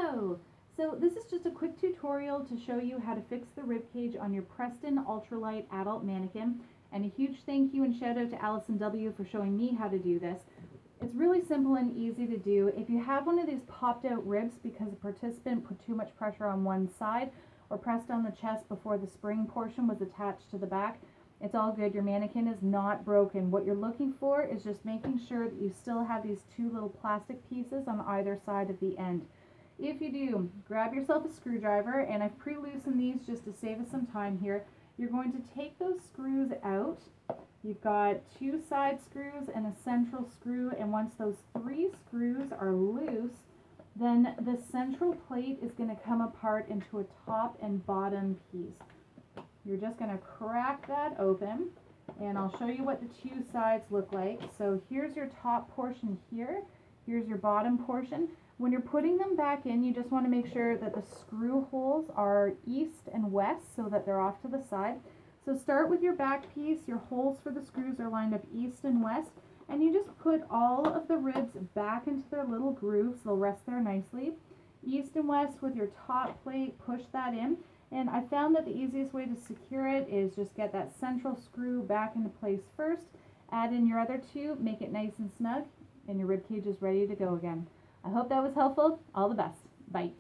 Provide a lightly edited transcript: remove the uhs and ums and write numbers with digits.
Hello! So this is just a quick tutorial to show you how to fix the rib cage on your Prestan Ultralite adult mannequin, and a huge thank you and shout out to Allison W for showing me how to do this. It's really simple and easy to do. If you have one of these popped out ribs because a participant put too much pressure on one side or pressed on the chest before the spring portion was attached to the back, it's all good. Your mannequin is not broken. What you're looking for is just making sure that you still have these two little plastic pieces on either side of the end. If you do, grab yourself a screwdriver, and I've pre-loosened these just to save us some time here. You're going to take those screws out. You've got two side screws and a central screw, and once those three screws are loose, then the central plate is going to come apart into a top and bottom piece. You're just going to crack that open, and I'll show you what the two sides look like. So here's your top portion here. Here's your bottom portion. When you're putting them back in, you just want to make sure that the screw holes are east and west so that they're off to the side. So start with your back piece. Your holes for the screws are lined up east and west, and you just put all of the ribs back into their little grooves. They'll rest there nicely. East and west with your top plate, push that in. And I found that the easiest way to secure it is just get that central screw back into place first, add in your other two, make it nice and snug, and your rib cage is ready to go again. I hope that was helpful. All the best. Bye.